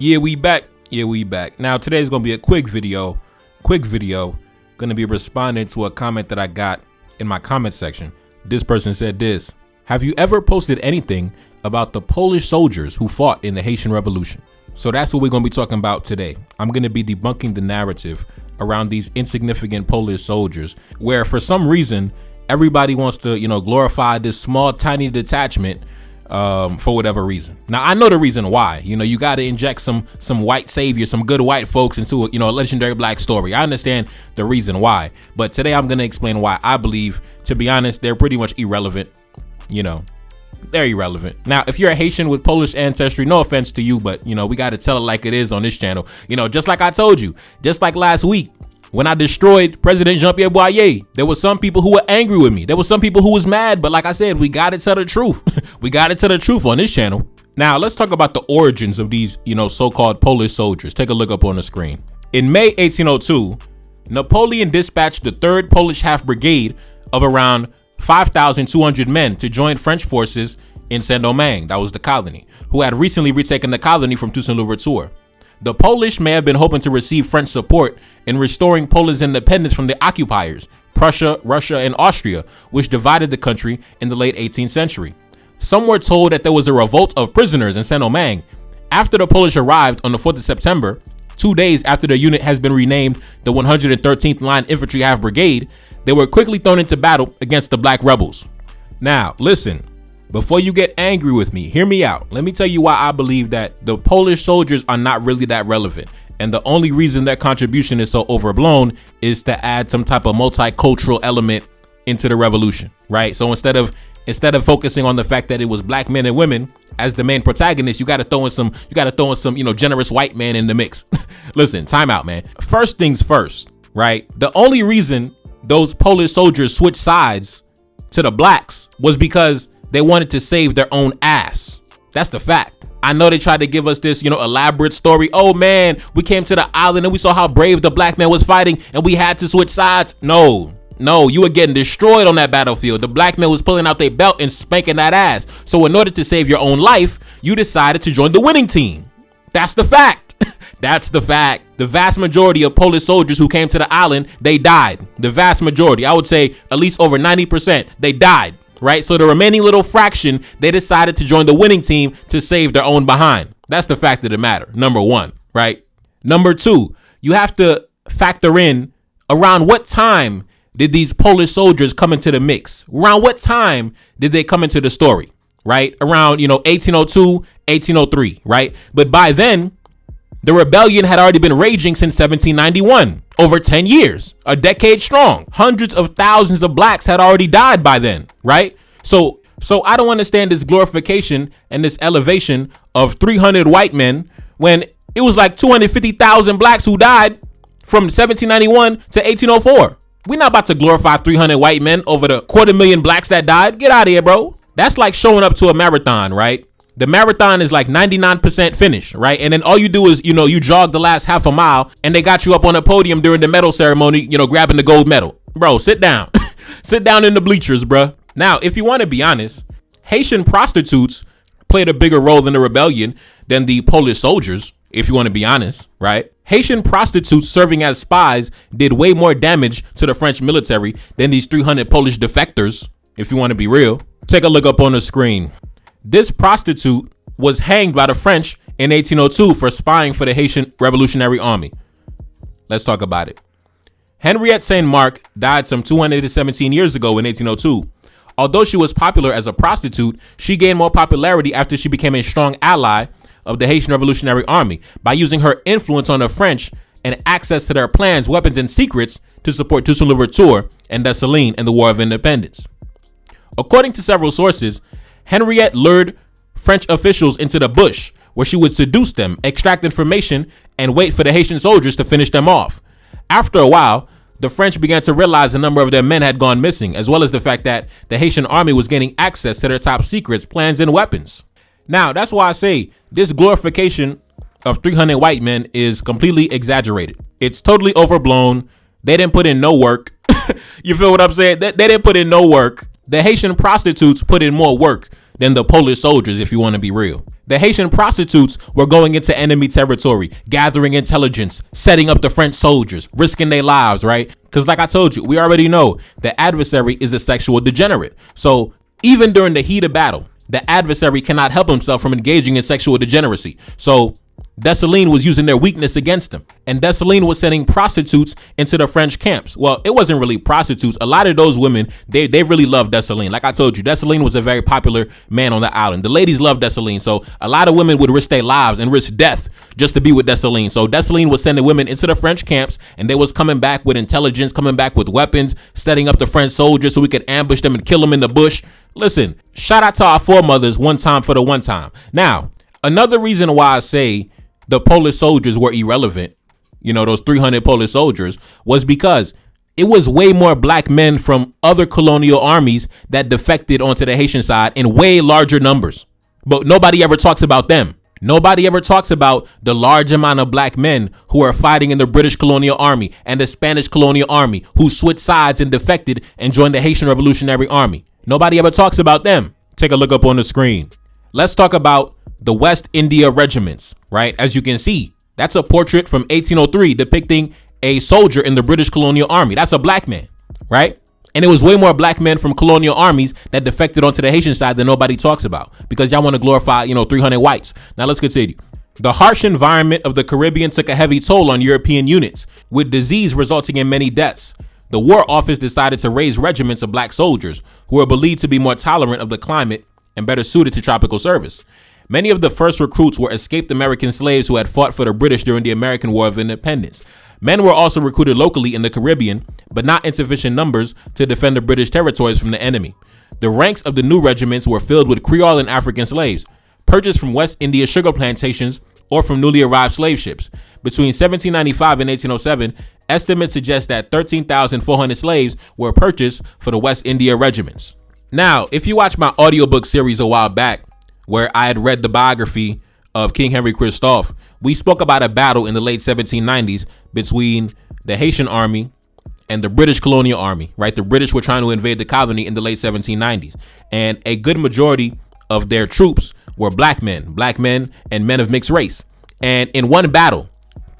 Yeah, we back. Now today's gonna be a quick video. Gonna be responding to a comment that I got in my comment section. This person said this: have you ever posted anything about the Polish soldiers who fought in the Haitian Revolution? So that's what we're gonna be talking about today. I'm gonna be debunking the narrative around these insignificant Polish soldiers, where for some reason everybody wants to, glorify this small, tiny detachment for whatever reason. Now I know the reason why. You got to inject some white savior, some good white folks into a legendary black story. I understand the reason why, but today I'm gonna explain why I believe, to be honest, they're pretty much irrelevant. They're irrelevant. Now, if you're a Haitian with Polish ancestry, no offense to you, but we got to tell it like it is on this channel. Just like I told you, just like last week when I destroyed President Jean-Pierre Boyer, there was some people who were angry with me. There was some people who was mad, but like I said, we got to tell the truth. We got to tell the truth on this channel. Now, let's talk about the origins of these, so-called Polish soldiers. Take a look up on the screen. In May 1802, Napoleon dispatched the 3rd Polish Half Brigade of around 5,200 men to join French forces in Saint-Domingue, that was the colony, who had recently retaken the colony from Toussaint-Louverture. The Polish may have been hoping to receive French support in restoring Poland's independence from the occupiers, Prussia, Russia, and Austria, which divided the country in the late 18th century. Some were told that there was a revolt of prisoners in Saint-Domingue. After the Polish arrived on the 4th of September, 2 days after the unit has been renamed the 113th Line Infantry Half Brigade, they were quickly thrown into battle against the black rebels. Now, listen, before you get angry with me, hear me out. Let me tell you why I believe that the Polish soldiers are not really that relevant. And the only reason their contribution is so overblown is to add some type of multicultural element into the revolution, right? So instead of focusing on the fact that it was black men and women as the main protagonists, you got to throw in some, generous white man in the mix. Listen, time out, man. First things first, right? The only reason those Polish soldiers switched sides to the blacks was because they wanted to save their own ass. That's the fact. I know they tried to give us this, elaborate story. Oh man, we came to the island and we saw how brave the black man was fighting and we had to switch sides. No, you were getting destroyed on that battlefield. The black man was pulling out their belt and spanking that ass. So in order to save your own life, you decided to join the winning team. That's the fact. That's the fact. The vast majority of Polish soldiers who came to the island, they died. The vast majority, I would say at least over 90%, they died, right? So the remaining little fraction, they decided to join the winning team to save their own behind. That's the fact of the matter. Number one, right? Number two, you have to factor in around what time did these Polish soldiers come into the mix? Around what time did they come into the story, right? Around, 1802, 1803, right? But by then, the rebellion had already been raging since 1791, over 10 years, a decade strong. Hundreds of thousands of blacks had already died by then, right? So I don't understand this glorification and this elevation of 300 white men when it was like 250,000 blacks who died from 1791 to 1804. We're not about to glorify 300 white men over the 250,000 blacks that died. Get out of here, bro. That's like showing up to a marathon, right? The marathon is like 99% finished, right? And then all you do is, you jog the last half a mile and they got you up on the podium during the medal ceremony, grabbing the gold medal. Bro, sit down. Sit down in the bleachers, bro. Now, if you want to be honest, Haitian prostitutes played a bigger role in the rebellion than the Polish soldiers, if you want to be honest, right? Haitian prostitutes serving as spies did way more damage to the French military than these 300 Polish defectors, if you want to be real. Take a look up on the screen. This prostitute was hanged by the French in 1802 for spying for the Haitian Revolutionary Army. Let's talk about it. Henriette Saint-Marc died some 217 years ago in 1802. Although she was popular as a prostitute, she gained more popularity after she became a strong ally of the Haitian Revolutionary Army by using her influence on the French and access to their plans, weapons, and secrets to support Toussaint-Louverture and Dessalines in the War of Independence. According to several sources, Henriette lured French officials into the bush where she would seduce them, extract information, and wait for the Haitian soldiers to finish them off. After a while, the French began to realize a number of their men had gone missing, as well as the fact that the Haitian army was gaining access to their top secrets, plans, and weapons. Now, that's why I say this glorification of 300 white men is completely exaggerated. It's totally overblown. They didn't put in no work. You feel what I'm saying? They didn't put in no work. The Haitian prostitutes put in more work than the Polish soldiers, if you want to be real. The Haitian prostitutes were going into enemy territory, gathering intelligence, setting up the French soldiers, risking their lives, right? Because like I told you, we already know the adversary is a sexual degenerate. So even during the heat of battle, the adversary cannot help himself from engaging in sexual degeneracy. So Dessalines was using their weakness against him. And Dessalines was sending prostitutes into the French camps. Well, it wasn't really prostitutes. A lot of those women, they really loved Dessalines. Like I told you, Dessalines was a very popular man on the island. The ladies loved Dessalines. So a lot of women would risk their lives and risk death just to be with Dessalines. So Dessalines was sending women into the French camps, and they was coming back with intelligence, coming back with weapons, setting up the French soldiers so we could ambush them and kill them in the bush. Listen, shout out to our foremothers one time for the one time. Now, another reason why I say the Polish soldiers were irrelevant, those 300 Polish soldiers, was because it was way more black men from other colonial armies that defected onto the Haitian side in way larger numbers. But nobody ever talks about them. Nobody ever talks about the large amount of black men who are fighting in the British colonial army and the Spanish colonial army who switched sides and defected and joined the Haitian Revolutionary Army. Nobody ever talks about them. Take a look up on the screen. Let's talk about the West India regiments, right? As you can see, that's a portrait from 1803 depicting a soldier in the British colonial army. That's a black man, right? And it was way more black men from colonial armies that defected onto the Haitian side than nobody talks about because y'all want to glorify, 300 whites. Now let's continue. The harsh environment of the Caribbean took a heavy toll on European units, with disease resulting in many deaths. The War Office decided to raise regiments of black soldiers who were believed to be more tolerant of the climate and better suited to tropical service. Many of the first recruits were escaped American slaves who had fought for the British during the American War of Independence. Men were also recruited locally in the Caribbean, but not in sufficient numbers to defend the British territories from the enemy. The ranks of the new regiments were filled with Creole and African slaves, purchased from West India sugar plantations or from newly arrived slave ships. Between 1795 and 1807, estimates suggest that 13,400 slaves were purchased for the West India regiments. Now, if you watch my audiobook series a while back, where I had read the biography of King Henry Christophe, we spoke about a battle in the late 1790s between the Haitian army and the British colonial army, right? The British were trying to invade the colony in the late 1790s. And a good majority of their troops were black men and men of mixed race. And in one battle,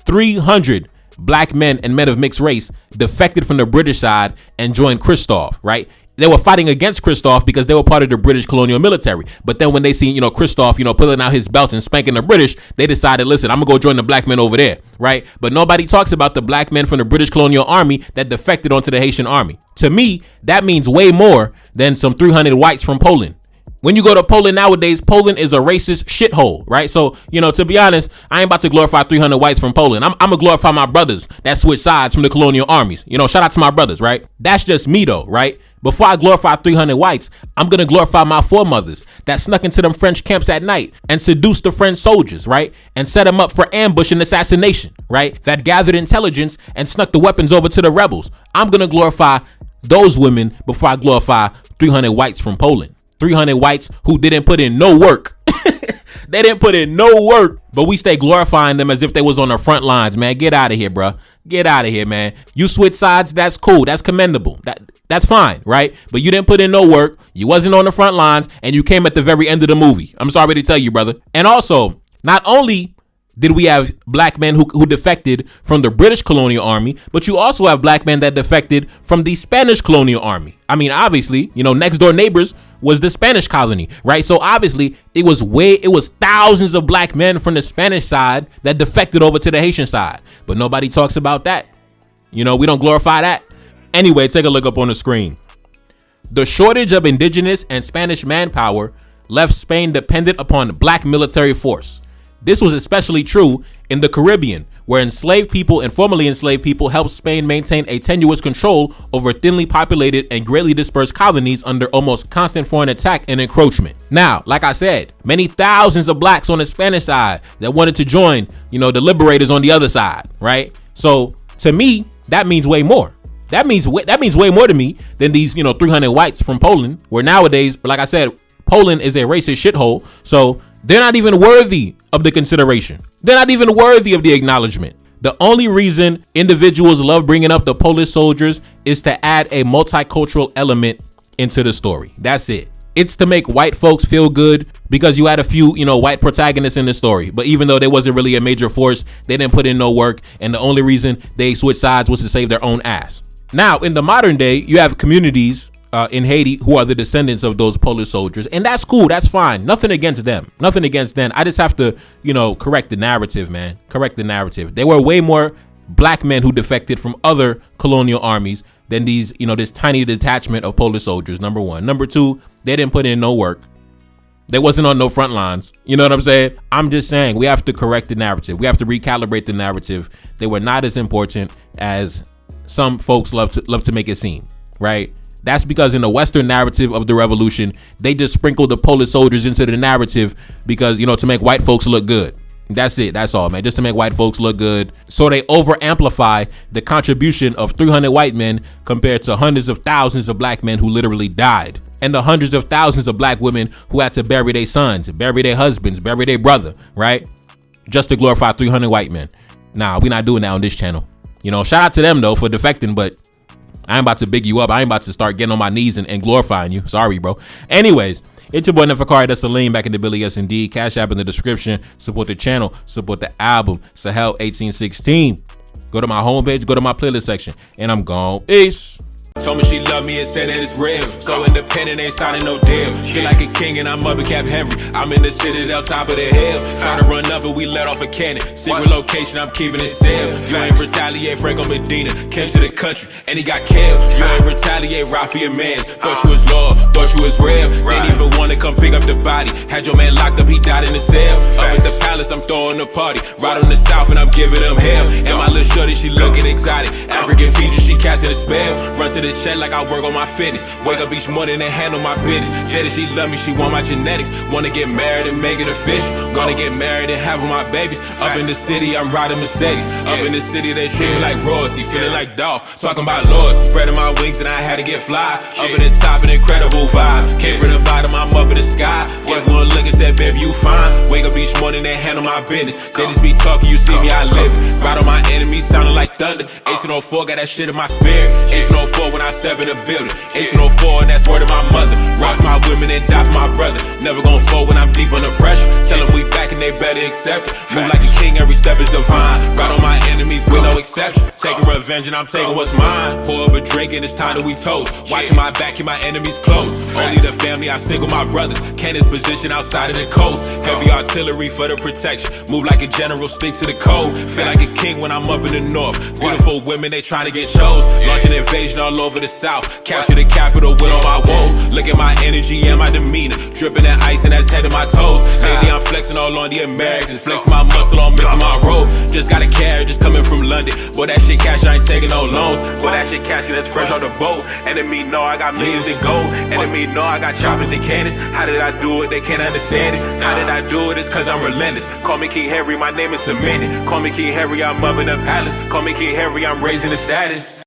300 black men and men of mixed race defected from the British side and joined Christophe, right? They were fighting against Christophe because they were part of the British colonial military. But then when they seen, Christophe, pulling out his belt and spanking the British, they decided, listen, I'm gonna go join the black men over there, right? But nobody talks about the black men from the British colonial army that defected onto the Haitian army. To me, that means way more than some 300 whites from Poland. When you go to Poland nowadays, Poland is a racist shithole, right? So, to be honest, I ain't about to glorify 300 whites from Poland. I'm gonna glorify my brothers that switch sides from the colonial armies. Shout out to my brothers, right? That's just me though, right? Before I glorify 300 whites, I'm going to glorify my foremothers that snuck into them French camps at night and seduced the French soldiers, right? And set them up for ambush and assassination, right? That gathered intelligence and snuck the weapons over to the rebels. I'm going to glorify those women before I glorify 300 whites from Poland. 300 whites who didn't put in no work. They didn't put in no work, but we stay glorifying them as if they was on the front lines, man. Get out of here, bro. Get out of here, man. You switch sides, that's cool. That's commendable. That's fine, right? But you didn't put in no work. You wasn't on the front lines, and you came at the very end of the movie. I'm sorry to tell you, brother. And also, not only did we have black men who defected from the British colonial army, but you also have black men that defected from the Spanish colonial army. I mean, obviously, next door neighbors was the Spanish colony, right? So obviously it was thousands of black men from the Spanish side that defected over to the Haitian side, but nobody talks about that. We don't glorify that. Anyway, take a look up on the screen. The shortage of indigenous and Spanish manpower left Spain dependent upon black military force. This was especially true in the Caribbean, where enslaved people and formerly enslaved people helped Spain maintain a tenuous control over thinly populated and greatly dispersed colonies under almost constant foreign attack and encroachment. Now, like I said, many thousands of blacks on the Spanish side that wanted to join, the liberators on the other side, right? So to me, that means way more. That means way more to me than these, 300 whites from Poland, where nowadays, like I said, Poland is a racist shithole. So they're not even worthy of the consideration. They're not even worthy of the acknowledgement. The only reason individuals love bringing up the Polish soldiers is to add a multicultural element into the story. That's it. It's to make white folks feel good because you had a few, white protagonists in the story. But even though they wasn't really a major force, they didn't put in no work. And the only reason they switched sides was to save their own ass. Now, in the modern day, you have communities in Haiti who are the descendants of those Polish soldiers. And that's cool. That's fine. Nothing against them. Nothing against them. I just have to, correct the narrative, man. Correct the narrative. There were way more black men who defected from other colonial armies than these, this tiny detachment of Polish soldiers, number one. Number two, they didn't put in no work. They wasn't on no front lines. You know what I'm saying? I'm just saying we have to correct the narrative. We have to recalibrate the narrative. They were not as important as some folks love to make it seem, right? That's because in the Western narrative of the revolution, they just sprinkled the Polish soldiers into the narrative because, to make white folks look good. That's it. That's all, man. Just to make white folks look good. So they over amplify the contribution of 300 white men compared to hundreds of thousands of black men who literally died. And the hundreds of thousands of black women who had to bury their sons, bury their husbands, bury their brother, right? Just to glorify 300 white men. Nah, we're not doing that on this channel. Shout out to them though for defecting, but I ain't about to big you up. I ain't about to start getting on my knees and glorifying you. Sorry, bro. Anyways, it's your boy Neferkari. That's Salim back in the Billy. Yes, indeed. Cash App in the description. Support the channel. Support the album. Sahel 1816. Go to my homepage. Go to my playlist section. And I'm gone. Peace. Told me she loved me and said that it's real. So independent, ain't signing no deal. Feel like a king and I'm up at Cap Henry. I'm in the citadel, top of the hill. Trying to run up but we let off a cannon. Secret location, I'm keeping it sealed. You ain't retaliate, Franco Medina came to the country and he got killed. You ain't retaliate, Rafi and Mans. Thought you was law, thought you was real. Didn't even want to come pick up the body. Had your man locked up, he died in the cell. Up at the palace, I'm throwing the party. Right on the south and I'm giving them hell. And my little shorty, she looking exotic. African features, she casting a spell. Run to the check like I work on my fitness. Wake up each morning and handle my business. Said that she love me, she want my genetics. Wanna get married and make it official. Wanna get married and have all my babies. Up in the city, I'm riding Mercedes. Up in the city, they treat me like royalty. Feeling like Dolph, talking about lords. Spreading my wings and I had to get fly. Up in the top, an incredible vibe. Came from the bottom, I'm up in the sky. Gave one look and said, baby, you fine. Wake up each morning and handle my business. They just be talking, you see me, I live it. Ride on my enemies, sounding like thunder. 1804, got that shit in my spirit. 1804 when I step in the building. 1804, and that's word of my mother. Rock my women and die for my brother. Never gon' fall when I'm deep under pressure. Tell them we back and they better accept it. Move like a king, every step is divine. Ride on my enemies with no exception. Taking revenge and I'm taking what's mine. Pour up a drink and it's time that we toast. Watching my back, keep my enemies close. Only the family, I stick with my brothers. Cannon's position outside of the coast. Heavy artillery for the protection. Move like a general, stick to the code. Feel like a king when I'm up in the north. Beautiful women, they trying to get chose. Launch an invasion all over the south. Capture the capital with all my woes. Look at my energy and my demeanor. Dripping that ice and that's head to my toes. Lately I'm flexing all on the Americans. Flexing my muscle on missing my road. Just got a carriage just coming from London. Boy, that shit cash, I ain't taking no loans. Boy, that shit cash, that's fresh on the boat. Enemy know I got millions in gold. Enemy know I got choppers and cannons. How did I do it? They can't understand it. How did I do it? It's cause I'm relentless. Call me King Harry, my name is cemented. Call me King Harry, I'm up in the palace. Call me King Harry, I'm raising the status.